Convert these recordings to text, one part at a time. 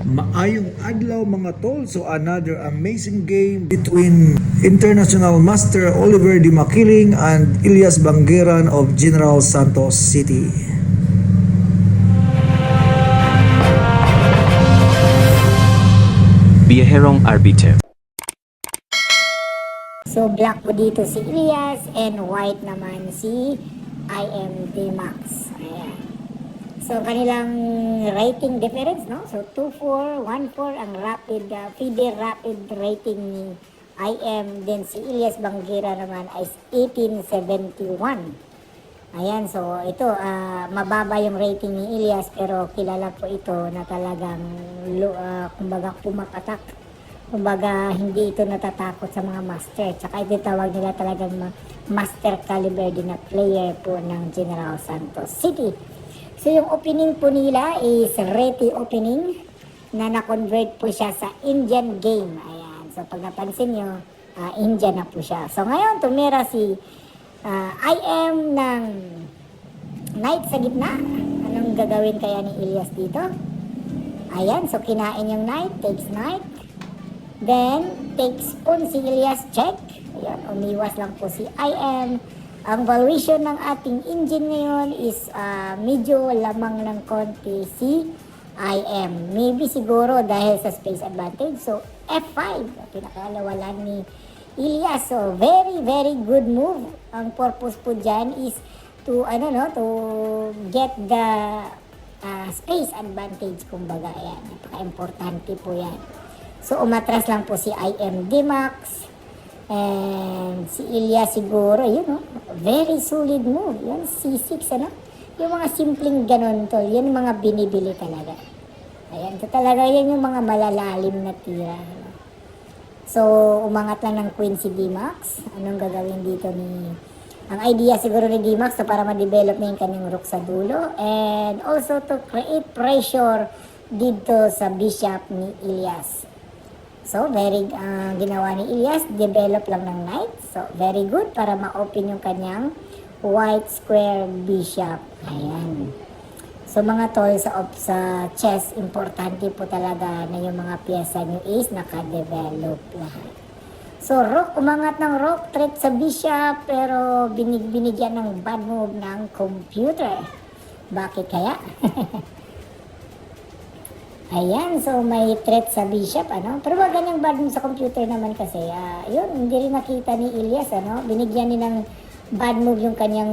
Maayong adlaw mga tol, so another amazing game between International Master Oliver Di Makiling and Elias Bangeran of General Santos City. Biyaherong Arbiter. So black po dito si Elias and white naman si IMD Max. Ayan. So kanilang rating difference, no? So 2-4, 1-4 ang FIDE rapid rating ni IM. Then si Elias Bangira naman ay 1871. Ayan, so ito, mababa yung rating ni Elias pero kilala po ito na talagang, kumbaga pumapatak. Kumbaga hindi ito natatakot sa mga master. Tsaka ito tawag nila talagang master caliber din na player po ng General Santos City. So yung opening po nila is Reti opening na na-convert po siya sa Indian game. Ayan. So pag napansin nyo, Indian na po siya. So ngayon tumira si IM ng knight sa gitna. Anong gagawin kaya ni Elias dito? Ayan. So kinain yung knight, takes knight. Then takes pawn si Elias, check. Ayan. Umiwas lang po si IM. Ang valuation ng ating engine ngayon is medyo lamang ng konti si IM. Maybe siguro dahil sa space advantage. So, F5. Pinakalawalan ni Elias. So, very, very good move. Ang purpose po dyan is to, to get the space advantage. Kumbaga, yan. Napaka-importante po yan. So, umatras lang po si IM D-Max. And si Elias siguro, very solid move. Yan, C6, Yung mga simpleng ganon tol, yan yung mga binibili talaga. Ayan, ito talaga yan yung mga malalalim na tira. So, umangat lang ng queen si D-Max. Anong gagawin dito ni... Ang idea siguro ni D-Max para ma-develop na yung kanyang rook sa dulo. And also to create pressure dito sa bishop ni Elias. So, very ginawa ni Elias, develop lang ng knight. So, very good para ma-open yung kanyang white square bishop. Ayan. So, mga tol, sa chess, importante po talaga na yung mga pyesa nyo is naka-develop lahat. So, rook, umangat ng rook, threat sa bishop, pero binigyan ng bad move ng computer. Bakit kaya? Ayan, so may threat sa bishop, Pero wag ganyang bad move sa computer naman kasi, yun, hindi rin nakita ni Elias, Binigyan niya ng bad move yung kanyang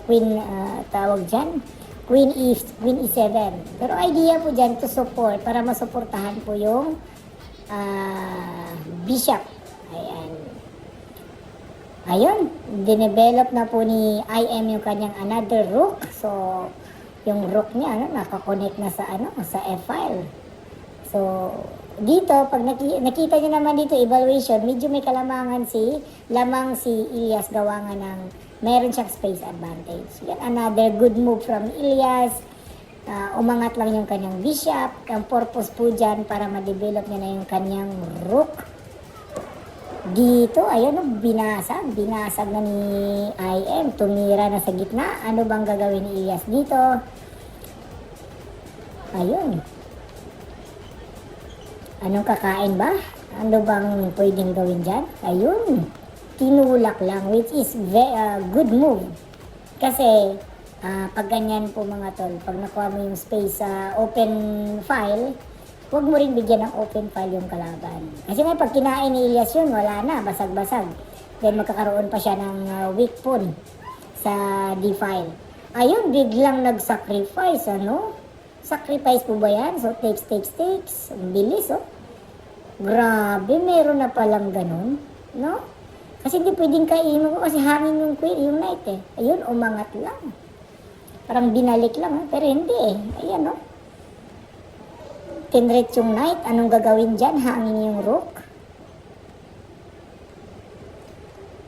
queen, tawag dyan, queen E7. Pero idea po dyan to support, para masuportahan po yung bishop. Ayan. Ayun, dinevelop na po ni IM yung kanyang another rook. So, yung rook niya, nakakonect na sa, sa F-file. So, dito, pag nakita niyo naman dito, evaluation, medyo may kalamangan lamang si Elias gawa nga ng, meron siyang space advantage. Yan, another good move from Elias. Umangat lang yung kanyang bishop. Ang purpose po dyan, para ma-develop niya na yung kanyang rook. Dito, ayun, binasag na ni IM, tumira na sa gitna. Ano bang gagawin ni Elias dito? Ayun. Anong kakain ba? Ano bang pwedeng gawin dyan? Ayun, tinulak lang, which is good move. Kasi, pag ganyan po mga tol, pag nakuha mo yung space sa open file, huwag mo rin bigyan ng open file yung kalaban. Kasi nga pag kinain ni Elias yun, wala na, basag-basag. Then magkakaroon pa siya ng weak pawn sa D-file. Ayun, biglang nag-sacrifice, Sacrifice po ba yan? So, takes. Ang bilis, Grabe, meron na palang ganun, no? Kasi hindi pwedeng kainin ko kasi hangin yung queen, yung knight, Ayun, umangat lang. Parang binalik lang, pero hindi, Ayan, tinret yung knight. Anong gagawin dyan? Hangin yung rook.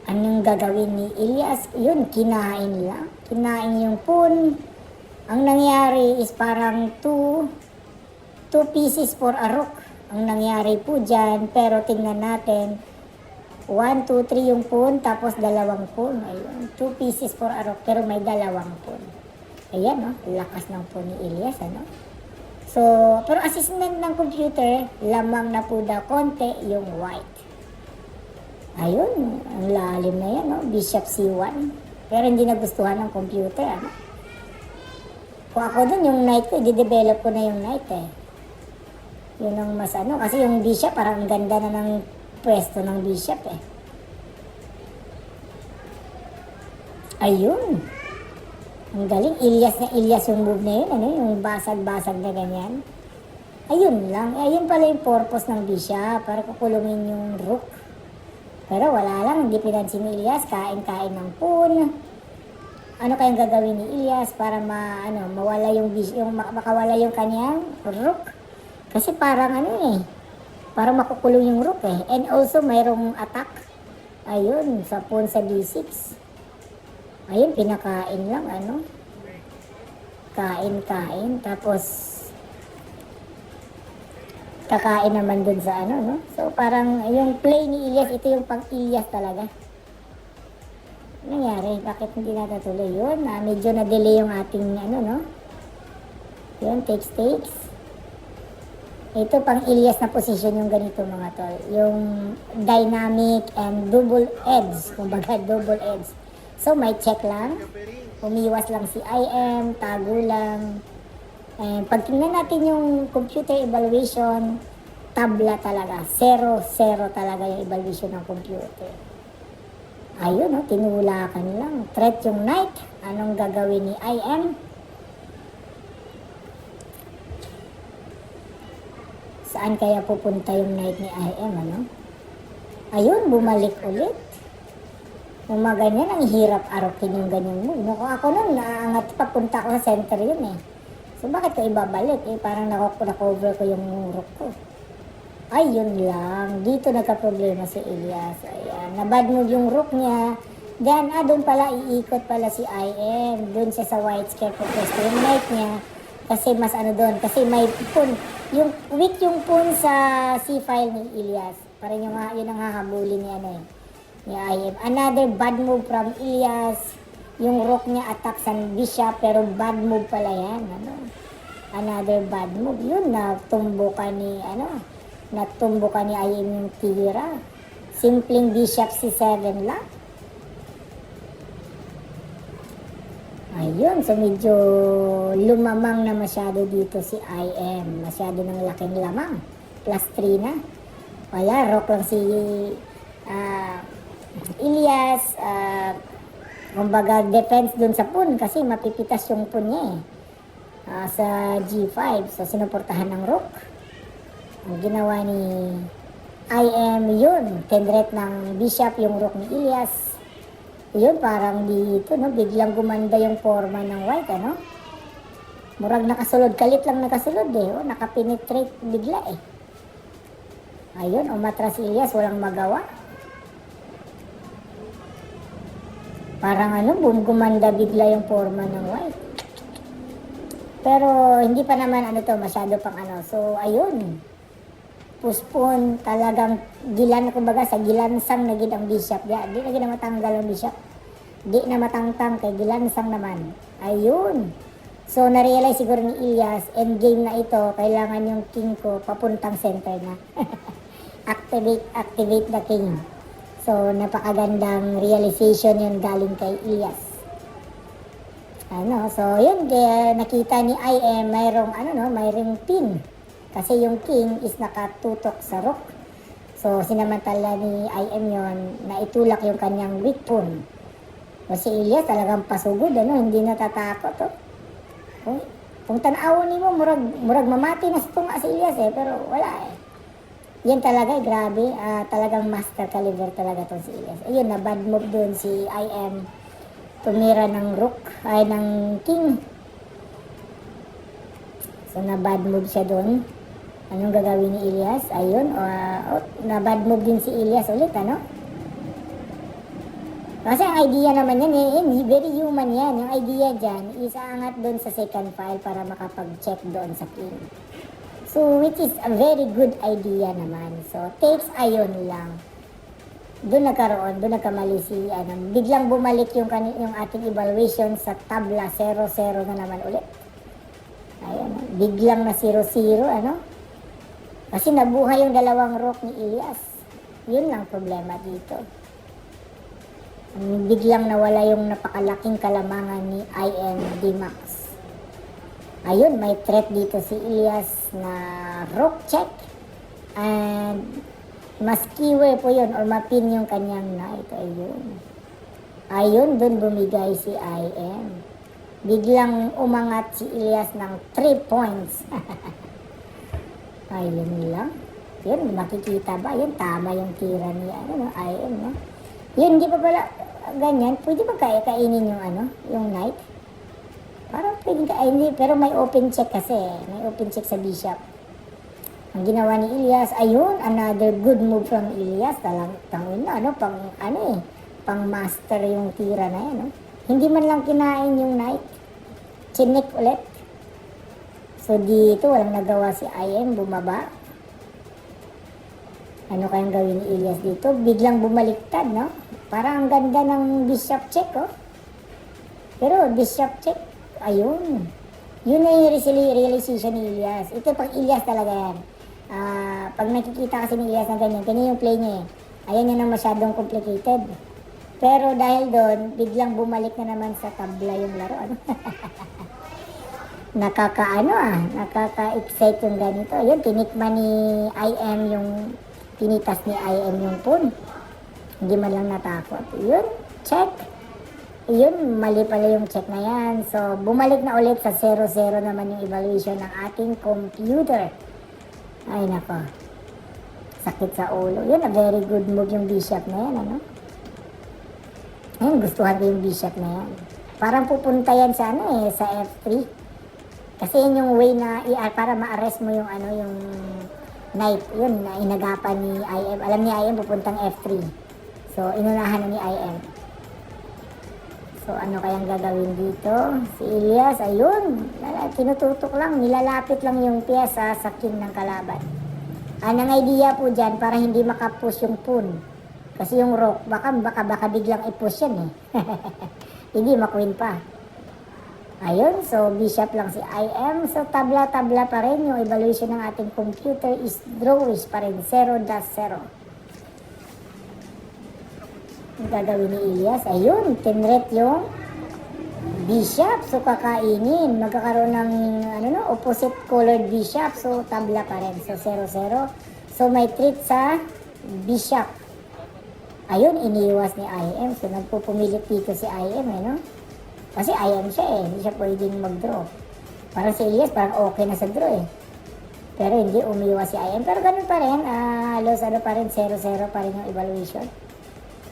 Anong gagawin ni Elias? Yun, kinain lang. Kinain yung pawn. Ang nangyari is parang two pieces for a rook. Ang nangyari po dyan. Pero tingnan natin. 1, 2, 3 yung pawn. Tapos dalawang pawn. Ayun. 2 pieces for a rook. Pero may dalawang pawn. Ayan, lakas ng pawn ni Elias, So, pero assessment ng computer, lamang na po daw konti yung white. Ayun, ang lalim na yan, no? Bishop C1. Pero hindi nagustuhan ng computer, ano? Kung ako dun, yung knight ko, i-develop ko na yung knight, eh. Yun ang mas ano, kasi yung bishop, parang ang ganda na ng pwesto ng bishop, eh. Ayun. Ang galing, Ilyas na Ilyas yung move na yun, ano? Yung basag-basag na ganyan. Ayun lang, ayun pala yung purpose ng bishop, para kukulungin yung rook. Pero wala lang, hindi pinansin ni Ilyas, kain-kain ng pawn. Ano kayang gagawin ni Ilyas para mawala makawala yung kanyang rook? Kasi parang parang makukulong yung rook, eh. And also, mayroong attack. Ayun, sa pawn sa D6. Ayun, pinakain lang, kain-kain, tapos kakain naman dun sa no? So, parang yung play ni Ilyas, ito yung pang-Ilyas talaga. Nangyari, bakit hindi natutuloy yun? Medyo na-delay yung ating, no? Yun, takes. Ito pang-Ilyas na position yung ganito, mga tol. Yung dynamic and double edge. Kumbaga, double edge. So, may check lang. Umiwas lang si IM, tago lang. And pag tingnan natin yung computer evaluation, tabla talaga. 0-0 talaga yung evaluation ng computer. Ayun, tinulakan lang. Threat yung knight. Anong gagawin ni IM? Saan kaya pupunta yung knight ni IM, Ayun, bumalik ulit. Yung mga ganyan, ang hirap arokin yung ganyan move. Kung ako nun, naangat papunta ko sa center yun, eh. So, bakit ko ibabalik? Parang na-cover ko yung rook ko. Ayun lang. Dito nagka-problema si Ilyas. Ayan. Na-bad move yung rook niya. Then, doon pala, iikot pala si IM. Doon siya sa white square po pwesto. Yung knight niya, kasi mas doon. Kasi may pawn. Yung weak yung pawn sa C-file ni Ilyas. Parang yun ang hahabulin ni IM. Another bad move from Ilyas. Yung rook niya attack sa bishop, pero bad move pala yan. Another bad move. Yun, natumbukan ni IM yung tira. Simpleng bishop C7 lang. Ayun, so medyo lumamang na masyado dito si IM. Masyado ng laking lamang. +3 na. Wala, rock lang si Ilyas. Kumbaga, defense dun sa pawn kasi mapipitas yung pawn niya, sa G5. So, sinuportahan ng rook. Ang ginawa ni IM yun. Tendret ng bishop yung rook ni Ilyas. Yun, parang dito, biglang gumanda yung forma ng white, Murag nakasulod. Kalit lang nakasulod, eh. Nakapenetrate bigla, eh. Ayun, umatras si Ilyas. Walang magawa. Parang gumanda bigla yung forma ng white. Pero hindi pa naman masyado pang So, ayun. Puspon, talagang kumbaga sa gilansang naging ang bishop. Di na matanggal ang bishop. Di na matangtang kay gilansang naman. Ayun. So, na-realize siguro ni Ilyas, endgame na ito, kailangan yung king ko papuntang center na. Activate the king. So, napakagandang realization yun galing kay Ilyas. So, yun, kaya nakita ni IM, mayroong pin. Kasi yung king is nakatutok sa rook. So, sinamantala ni IM yun, na itulak yung kanyang weak pawn. So, si Ilyas talagang pasugod, hindi natatakot, Kung tanawon mo, murag mamati na si Ilyas, pero wala, Yan talaga, grabe. Talagang master caliber talaga to si Ilyas. Ayun, na bad move doon si IM. Tumira ng rook, ng king. So, na bad move siya doon. Anong gagawin ni Ilyas? Ayun, na bad move din si Ilyas ulit, Kasi ang idea naman yan, very human yan. Yung idea dyan, isaangat doon sa second file para makapag-check doon sa king. So, which is a very good idea naman. So, takes ayun lang. Doon nagkamali si, biglang bumalik yung ating evaluation sa tabla, 0-0 na naman ulit. Ayun, biglang na 0-0, ano? Kasi nabuhay yung dalawang rook ni Ilias. Yun lang problema dito. Biglang nawala yung napakalaking kalamangan ni IM Dimax. Ayun, may threat dito si Ilias na rook check. And mas keyword po yun or mapin yung kanyang knight. Ayun, dun bumigay si IM. Biglang umangat si Ilias ng 3 points. Ayun lang. Yun, makikita ba? Yun, tama yung tira ni IM, no? Yun, hindi pa pala ganyan. Pwede ba kainin yung yung knight? Parang pwede kainin, pero may open check kasi. May open check sa bishop. Ang ginawa ni Ilias, ayun, another good move from Ilias. Tangin na, pang master yung tira na yan, no? Hindi man lang kinain yung knight. Chinik ulit. So, dito, walang nagawa si IM, bumaba. Ano kayang gawin ni Ilias dito? Biglang bumaliktad, no? Parang ang ganda ng bishop check, oh. Pero, bishop check, ayun. Yun na yung realization ni Ilias. Ito, pang Ilias talaga yan. Pag nakikita kasi ni Ilias na ganyan yung play niya, eh. Ayan yun ang masyadong complicated. Pero dahil doon, biglang bumalik na naman sa tabla yung laro, ano? Nakaka-excite yung ganito. Yun, tinikman ni IM yung, pinitas ni IM yung pawn. Hindi man lang natakot. Yun, check. Yun, mali pala yung check na yan. So, bumalik na ulit sa 0-0 naman yung evaluation ng ating computer. Ay, nako. Sakit sa ulo. Yun, a very good move yung bishop na yan, ano? Ayun, gustuhan ko yung bishop na yan. Parang pupunta yan sa sa F3. Kasi yun yung way na para ma-arrest mo yung yung knight. Yun, na inagapan ni IM. Alam ni IM pupuntang F3. So, inunahan na ni IM. So, ano kayang gagawin dito? Si Ilias, ayun, tinututok lang, nilalapit lang yung pyesa sa king ng kalaban. Ang idea po dyan, para hindi makapush yung pawn. Kasi yung rook, baka biglang i-push yan, eh. Hindi, makwin pa. Ayun, so bishop lang si IM. So tabla-tabla pa rin yung evaluation ng ating computer is drawish pa rin, 0-0. Ang gagawin ni Ilias, ayun, tinret yung bishop. So kakainin, magkakaroon ng opposite colored bishop. So tabla pa rin, so 0-0. So may treat sa bishop. Ayun, iniiwas ni IM. So nagpupumilit dito si IM, no? Kasi IM siya, hindi siya pwedeng mag-draw. Parang si Ilias, parang okay na sa draw, eh. Pero hindi, umiwas si IM. Pero ganun pa rin, halos pa rin, 0-0 pa rin yung evaluation.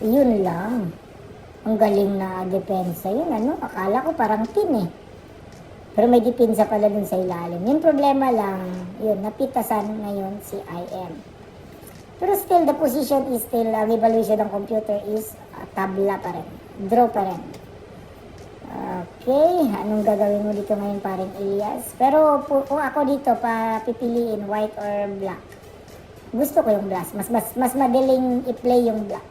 Yun lang. Ang galing na depensa yun, akala ko parang pin, eh. Pero may depensa pala dun sa ilalim. Yung problema lang, yun, napitasan ngayon si IM. Pero still, the position is still, ang evaluation ng computer is tabla pa rin. Draw pa rin. Okay, anong gagawin mo dito ngayon, paring Ilias? Pero kung ako dito, pipiliin white or black. Gusto ko yung black. Mas madaling i-play yung black.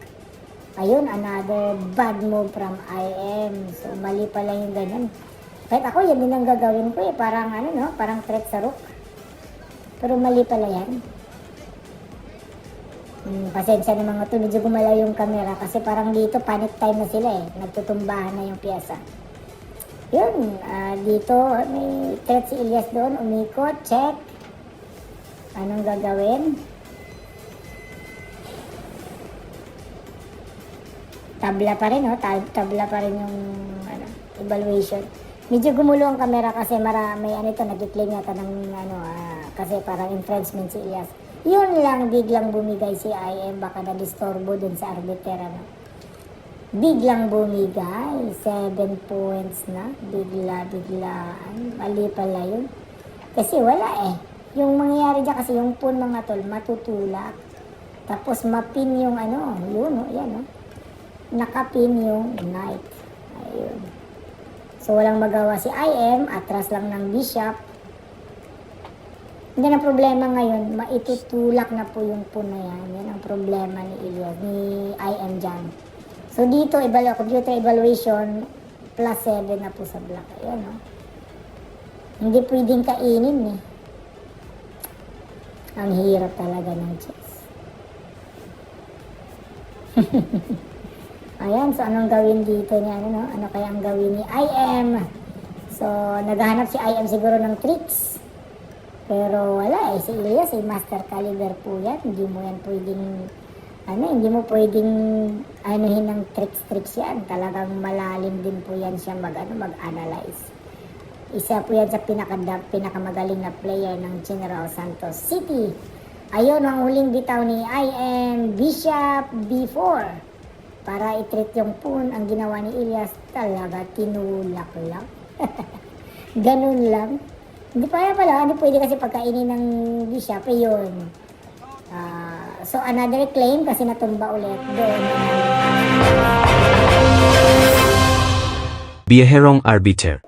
Ayun, another bad move from IM. So, mali pala yung ganyan. Kahit ako, yan din ang gagawin ko, eh. Parang, parang threat sa rook. Pero mali pala yan. Pasensya na mga to, medyo gumalaw yung camera kasi parang dito panic time na sila, eh. Nagtutumbahan na yung pyesa. Yun, dito may threat si Ilias doon, umikot, check. Anong gagawin? Tabla pa rin, tabla pa rin yung evaluation. Medyo gumulo ang camera kasi may nag-claim yata ng kasi parang infringement si Ilias. Yun lang, biglang bumigay si IM, baka na-disturbo dun sa arbiter, Biglang bumigay, 7 points na, biglaan, mali pala yun. Kasi wala, eh. Yung mangyayari dyan kasi yung pawn, mga tol, matutulak. Tapos mapin yung yan, nakapin yung knight. Ayun. So walang magawa si IM, atras lang ng bishop. Hindi na problema ngayon, maitutulak na po yung pawn na yan. Yan ang problema ni Ilias, ni IM dyan. So dito, computer evaluation, +7 na po sa black. Ayan, Hindi pwedeng kainin eh. Ang hirap talaga ng chess. Ayan, so anong gawin dito niya? Ano kaya ang gawin ni IM? So, naghahanap si IM siguro ng tricks. Pero wala eh, si Elias ay master caliber po yan. Hindi mo yan pwedeng, hindi mo pwedeng anuhin ng tricks yan. Talagang malalim din po yan siya mag-analyze. Isa po yan sa pinakamagaling na player ng General Santos City. Ayun ang huling bitaw ni IM, Bishop B4. Para i-treat yung pawn, ang ginawa ni Elias talaga tinulak lang. Ganun lang. Hindi pala, hindi pwede kasi pagkainin ng bishop, yun. So another claim kasi natumba ulit doon. Biyaherong arbiter.